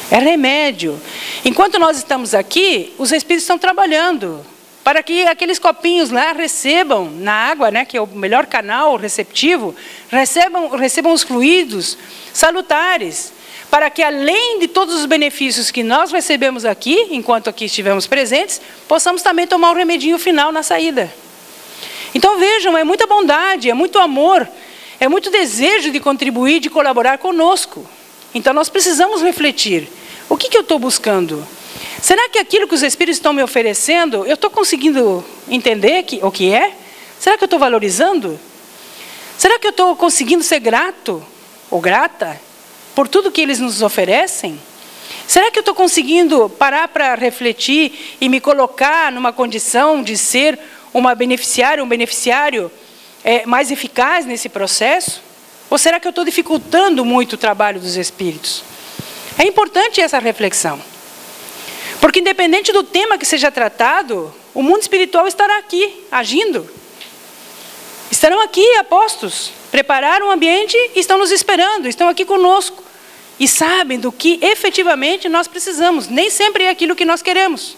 É remédio. Enquanto nós estamos aqui, os espíritos estão trabalhando para que aqueles copinhos lá recebam, na água, né, que é o melhor canal receptivo, recebam os fluidos salutares, para que além de todos os benefícios que nós recebemos aqui, enquanto aqui estivemos presentes, possamos também tomar um remedinho final na saída. Então vejam, é muita bondade, é muito amor, é muito desejo de contribuir, de colaborar conosco. Então nós precisamos refletir. O que eu estou buscando? Será que aquilo que os espíritos estão me oferecendo, eu estou conseguindo entender o que é? Será que eu estou valorizando? Será que eu estou conseguindo ser grato ou grata por tudo que eles nos oferecem? Será que eu estou conseguindo parar para refletir e me colocar numa condição de ser um beneficiário mais eficaz nesse processo? Ou será que eu estou dificultando muito o trabalho dos espíritos? É importante essa reflexão. Porque independente do tema que seja tratado, o mundo espiritual estará aqui, agindo. Estarão aqui apostos, prepararam o ambiente e estão nos esperando, estão aqui conosco. E sabem do que efetivamente nós precisamos. Nem sempre é aquilo que nós queremos,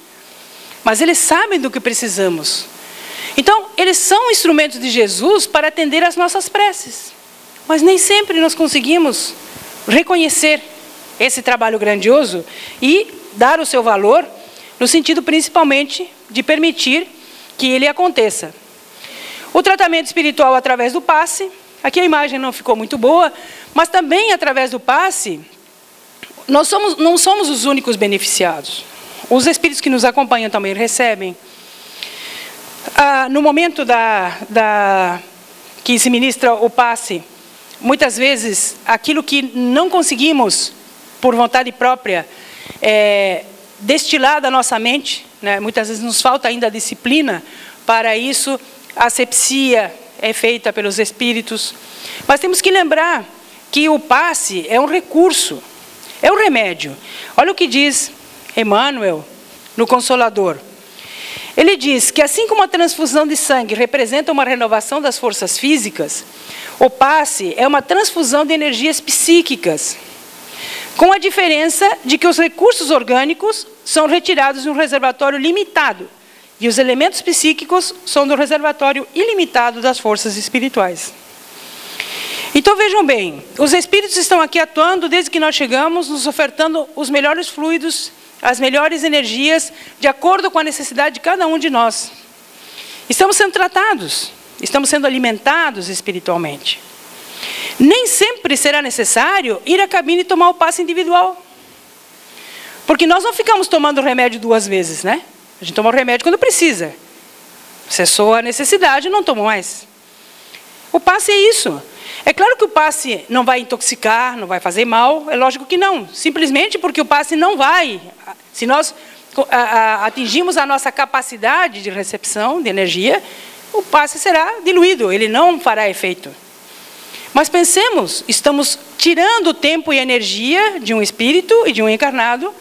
mas eles sabem do que precisamos. Então, eles são instrumentos de Jesus para atender às nossas preces. Mas nem sempre nós conseguimos reconhecer esse trabalho grandioso e dar o seu valor, no sentido principalmente de permitir que ele aconteça. O tratamento espiritual através do passe, aqui a imagem não ficou muito boa, mas também através do passe, não somos os únicos beneficiados. Os espíritos que nos acompanham também recebem. No momento que se ministra o passe, muitas vezes aquilo que não conseguimos, por vontade própria, destilar da nossa mente, né? Muitas vezes nos falta ainda a disciplina para isso, a asepsia é feita pelos espíritos. Mas temos que lembrar que o passe é um recurso, é um remédio. Olha o que diz Emmanuel no Consolador. Ele diz que assim como a transfusão de sangue representa uma renovação das forças físicas, o passe é uma transfusão de energias psíquicas, com a diferença de que os recursos orgânicos são retirados de um reservatório limitado e os elementos psíquicos são do reservatório ilimitado das forças espirituais. Então vejam bem, os espíritos estão aqui atuando desde que nós chegamos, nos ofertando os melhores fluidos, as melhores energias, de acordo com a necessidade de cada um de nós. Estamos sendo tratados, estamos sendo alimentados espiritualmente. Nem sempre será necessário ir à cabine e tomar o passe individual. Porque nós não ficamos tomando o remédio 2 vezes, né? A gente toma o remédio quando precisa. Cessou a necessidade, não toma mais. O passe é isso. É claro que o passe não vai intoxicar, não vai fazer mal, é lógico que não. Simplesmente porque o passe não vai. Se nós atingimos a nossa capacidade de recepção de energia, o passe será diluído, ele não fará efeito. Mas pensemos, estamos tirando tempo e energia de um espírito e de um encarnado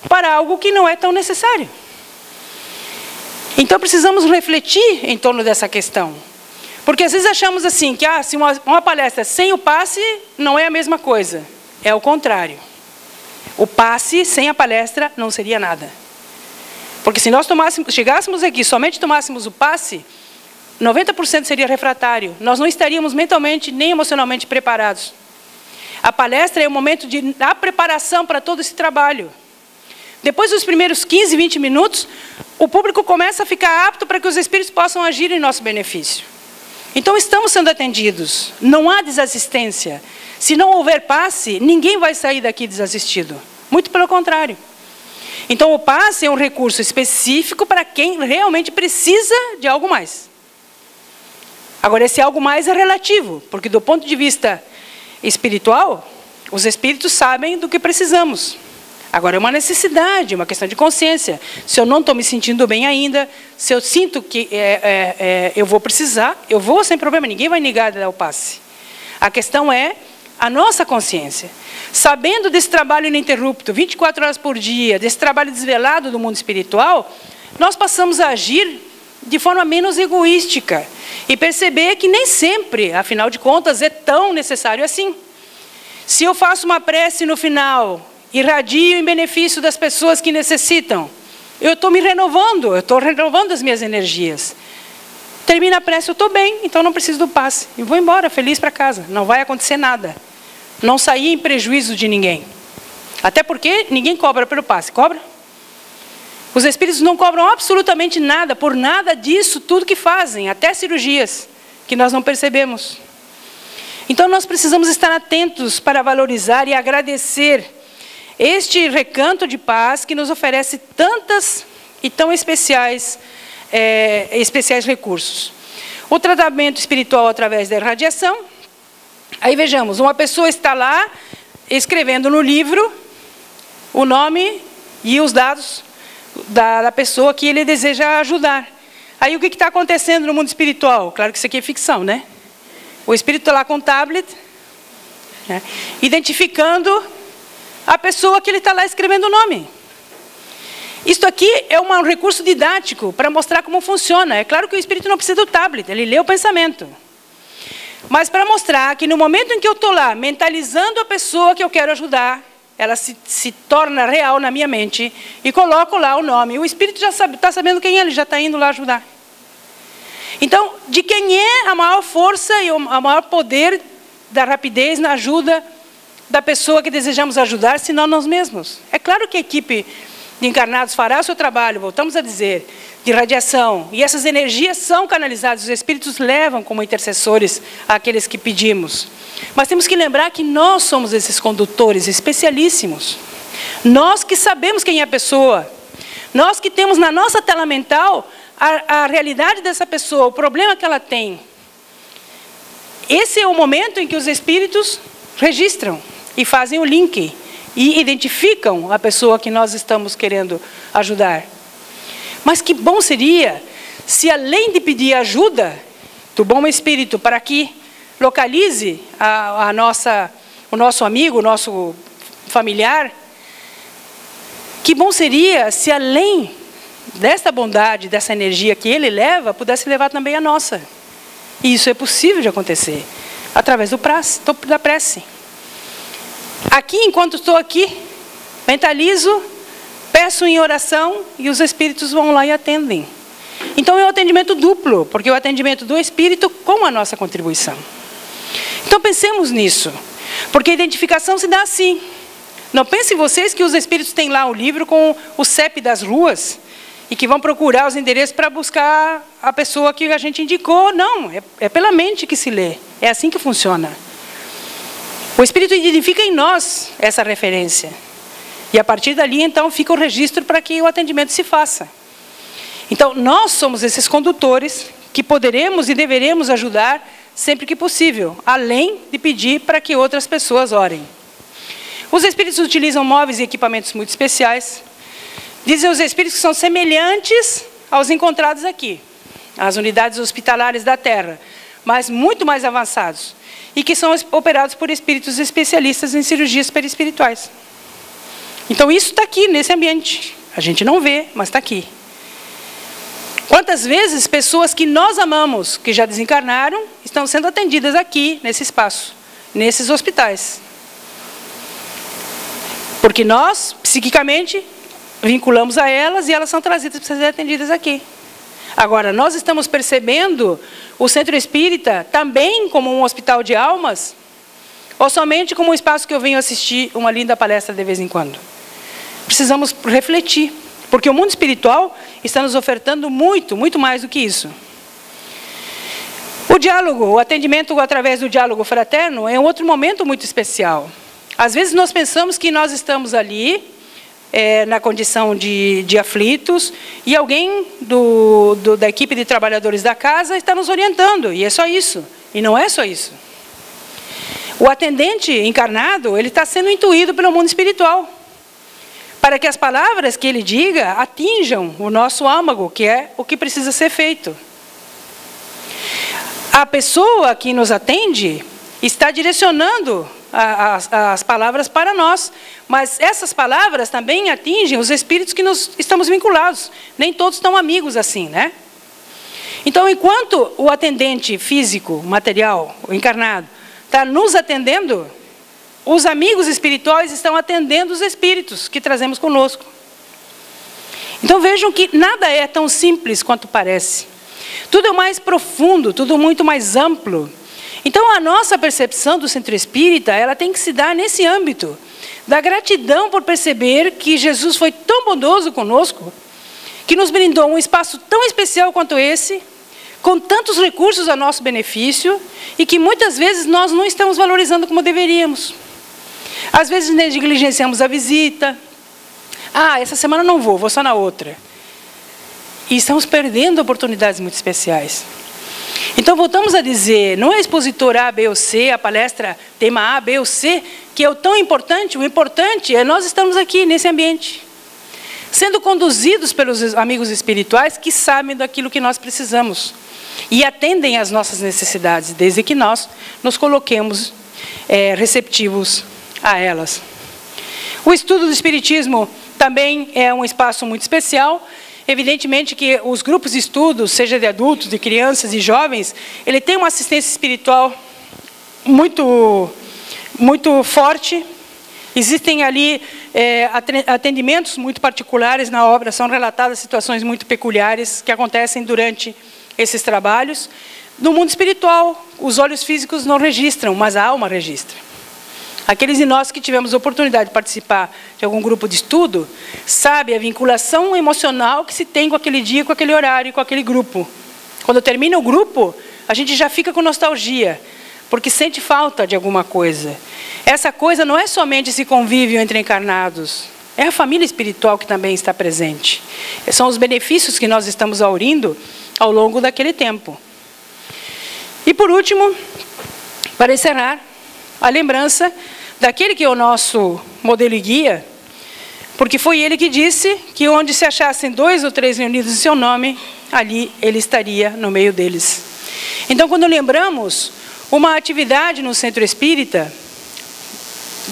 para algo que não é tão necessário. Então precisamos refletir em torno dessa questão. Porque às vezes achamos assim, que se uma palestra sem o passe não é a mesma coisa. É o contrário. O passe sem a palestra não seria nada. Porque se nós chegássemos aqui, somente tomássemos o passe, 90% seria refratário. Nós não estaríamos mentalmente nem emocionalmente preparados. A palestra é o momento da preparação para todo esse trabalho. Depois dos primeiros 15, 20 minutos, o público começa a ficar apto para que os espíritos possam agir em nosso benefício. Então estamos sendo atendidos. Não há desassistência. Se não houver passe, ninguém vai sair daqui desassistido. Muito pelo contrário. Então o passe é um recurso específico para quem realmente precisa de algo mais. Agora, esse algo mais é relativo, porque do ponto de vista espiritual, os espíritos sabem do que precisamos. Agora, é uma necessidade, uma questão de consciência. Se eu não estou me sentindo bem ainda, se eu sinto que eu vou precisar, eu vou sem problema, ninguém vai negar de dar o passe. A questão é a nossa consciência. Sabendo desse trabalho ininterrupto, 24 horas por dia, desse trabalho desvelado do mundo espiritual, nós passamos a agir de forma menos egoística e perceber que nem sempre, afinal de contas, é tão necessário assim. Se eu faço uma prece no final, irradio em benefício das pessoas que necessitam, eu estou me renovando, eu estou renovando as minhas energias. Termina a prece, eu estou bem, então não preciso do passe. E vou embora, feliz para casa. Não vai acontecer nada. Não sair em prejuízo de ninguém. Até porque ninguém cobra pelo passe. Cobra? Os espíritos não cobram absolutamente nada por nada disso, tudo que fazem, até cirurgias, que nós não percebemos. Então nós precisamos estar atentos para valorizar e agradecer este recanto de paz que nos oferece tantas e tão especiais recursos. O tratamento espiritual através da irradiação. Aí vejamos, uma pessoa está lá escrevendo no livro o nome e os dados da pessoa que ele deseja ajudar. Aí o que está acontecendo no mundo espiritual? Claro que isso aqui é ficção, né? O espírito está lá com o tablet, né, identificando a pessoa que ele está lá escrevendo o nome. Isto aqui é um recurso didático para mostrar como funciona. É claro que o Espírito não precisa do tablet, ele lê o pensamento. Mas para mostrar que no momento em que eu estou lá, mentalizando a pessoa que eu quero ajudar, ela se torna real na minha mente, e coloco lá o nome. O Espírito já está sabendo quem é, ele já está indo lá ajudar. Então, de quem é a maior força e o maior poder da rapidez na ajuda da pessoa que desejamos ajudar, senão nós mesmos? É claro que a equipe de encarnados fará o seu trabalho, voltamos a dizer, de radiação, e essas energias são canalizadas, os Espíritos levam como intercessores àqueles que pedimos. Mas temos que lembrar que nós somos esses condutores especialíssimos. Nós que sabemos quem é a pessoa, nós que temos na nossa tela mental a realidade dessa pessoa, o problema que ela tem. Esse é o momento em que os Espíritos registram e fazem o link e identificam a pessoa que nós estamos querendo ajudar. Mas que bom seria se, além de pedir ajuda do bom Espírito para que localize o nosso amigo, o nosso familiar, que bom seria se, além desta bondade, dessa energia que ele leva, pudesse levar também a nossa. E isso é possível de acontecer, através da prece. Aqui, enquanto estou aqui, mentalizo, peço em oração e os Espíritos vão lá e atendem. Então é um atendimento duplo, porque é o atendimento do Espírito com a nossa contribuição. Então pensemos nisso, porque a identificação se dá assim. Não pensem vocês que os Espíritos têm lá o livro com o CEP das ruas e que vão procurar os endereços para buscar a pessoa que a gente indicou. Não, é pela mente que se lê. É assim que funciona. O Espírito identifica em nós essa referência. E a partir dali, então, fica o registro para que o atendimento se faça. Então, nós somos esses condutores que poderemos e deveremos ajudar sempre que possível, além de pedir para que outras pessoas orem. Os Espíritos utilizam móveis e equipamentos muito especiais. Dizem os Espíritos que são semelhantes aos encontrados aqui, as unidades hospitalares da Terra, mas muito mais avançados, e que são operados por espíritos especialistas em cirurgias perispirituais. Então isso está aqui, nesse ambiente. A gente não vê, mas está aqui. Quantas vezes pessoas que nós amamos, que já desencarnaram, estão sendo atendidas aqui, nesse espaço, nesses hospitais. Porque nós, psiquicamente, vinculamos a elas e elas são trazidas para ser atendidas aqui. Agora, nós estamos percebendo o Centro Espírita também como um hospital de almas, ou somente como um espaço que eu venho assistir uma linda palestra de vez em quando? Precisamos refletir, porque o mundo espiritual está nos ofertando muito, muito mais do que isso. O diálogo, o atendimento através do diálogo fraterno é um outro momento muito especial. Às vezes nós pensamos que nós estamos ali, na condição de aflitos, e alguém da equipe de trabalhadores da casa está nos orientando, e é só isso. E não é só isso. O atendente encarnado, ele está sendo intuído pelo mundo espiritual, para que as palavras que ele diga atinjam o nosso âmago, que é o que precisa ser feito. A pessoa que nos atende está direcionando as palavras para nós, mas essas palavras também atingem os espíritos que nós estamos vinculados. Nem todos estão amigos assim, né? Então, enquanto o atendente físico, material, o encarnado, está nos atendendo, os amigos espirituais estão atendendo os espíritos que trazemos conosco. Então vejam que nada é tão simples quanto parece. Tudo é mais profundo, tudo muito mais amplo. Então a nossa percepção do Centro Espírita, ela tem que se dar nesse âmbito, da gratidão por perceber que Jesus foi tão bondoso conosco, que nos brindou um espaço tão especial quanto esse, com tantos recursos a nosso benefício, e que muitas vezes nós não estamos valorizando como deveríamos. Às vezes negligenciamos a visita. Ah, essa semana não vou só na outra. E estamos perdendo oportunidades muito especiais. Então voltamos a dizer, não é expositor A, B ou C, a palestra tema A, B ou C, que é o tão importante. O importante é nós estamos aqui nesse ambiente, sendo conduzidos pelos amigos espirituais que sabem daquilo que nós precisamos e atendem às nossas necessidades, desde que nós nos coloquemos receptivos a elas. O estudo do Espiritismo também é um espaço muito especial. Evidentemente que os grupos de estudos, seja de adultos, de crianças e jovens, ele tem uma assistência espiritual muito forte. Existem ali atendimentos muito particulares na obra, são relatadas situações muito peculiares que acontecem durante esses trabalhos. No mundo espiritual, os olhos físicos não registram, mas a alma registra. Aqueles de nós que tivemos a oportunidade de participar de algum grupo de estudo, sabe a vinculação emocional que se tem com aquele dia, com aquele horário, com aquele grupo. Quando termina o grupo, a gente já fica com nostalgia, porque sente falta de alguma coisa. Essa coisa não é somente esse convívio entre encarnados, é a família espiritual que também está presente. São os benefícios que nós estamos aurindo ao longo daquele tempo. E por último, para encerrar, a lembrança daquele que é o nosso modelo e guia, porque foi ele que disse que onde se achassem 2 ou 3 reunidos em seu nome, ali ele estaria no meio deles. Então, quando lembramos uma atividade no Centro Espírita,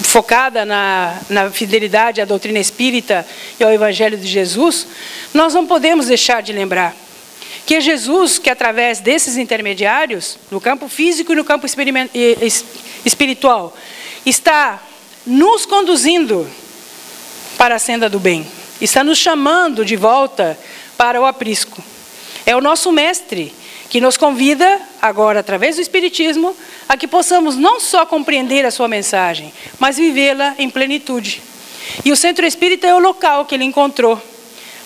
focada na fidelidade à doutrina espírita e ao Evangelho de Jesus, nós não podemos deixar de lembrar que é Jesus que, através desses intermediários, no campo físico e no campo espiritual, está nos conduzindo para a senda do bem, está nos chamando de volta para o aprisco. É o nosso mestre que nos convida, agora através do Espiritismo, a que possamos não só compreender a sua mensagem, mas vivê-la em plenitude. E o Centro Espírita é o local que ele encontrou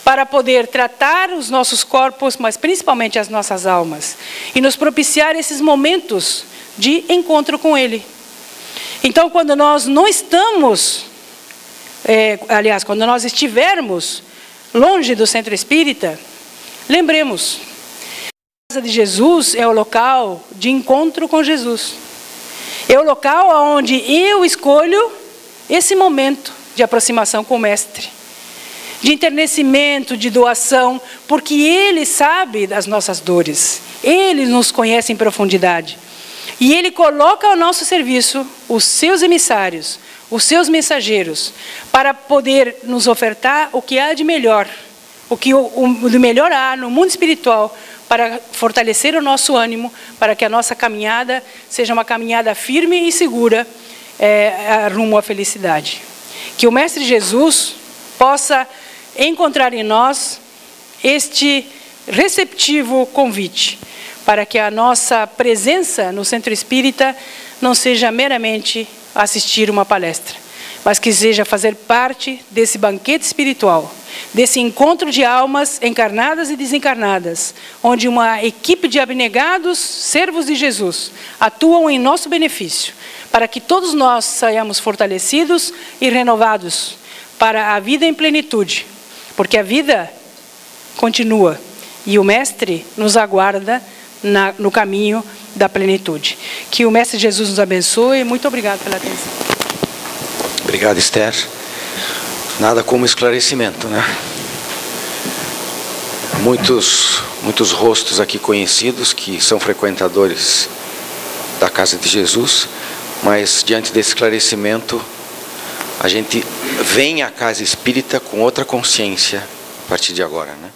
para poder tratar os nossos corpos, mas principalmente as nossas almas, e nos propiciar esses momentos de encontro com ele. Então, quando nós não estamos, quando nós estivermos longe do Centro Espírita, lembremos, a casa de Jesus é o local de encontro com Jesus. É o local onde eu escolho esse momento de aproximação com o Mestre, de enternecimento, de doação, porque Ele sabe das nossas dores, Ele nos conhece em profundidade. E Ele coloca ao nosso serviço os seus emissários, os seus mensageiros, para poder nos ofertar o que há de melhor, o que de melhor há no mundo espiritual, para fortalecer o nosso ânimo, para que a nossa caminhada seja uma caminhada firme e segura rumo à felicidade. Que o Mestre Jesus possa encontrar em nós este receptivo convite, para que a nossa presença no Centro Espírita não seja meramente assistir uma palestra, mas que seja fazer parte desse banquete espiritual, desse encontro de almas encarnadas e desencarnadas, onde uma equipe de abnegados servos de Jesus atuam em nosso benefício, para que todos nós saiamos fortalecidos e renovados para a vida em plenitude, porque a vida continua e o Mestre nos aguarda no caminho da plenitude. Que o Mestre Jesus nos abençoe. Muito obrigado pela atenção. Obrigado, Esther. Nada como esclarecimento, né? Muitos rostos aqui conhecidos que são frequentadores da Casa de Jesus, mas diante desse esclarecimento, a gente vem à Casa Espírita com outra consciência a partir de agora, né?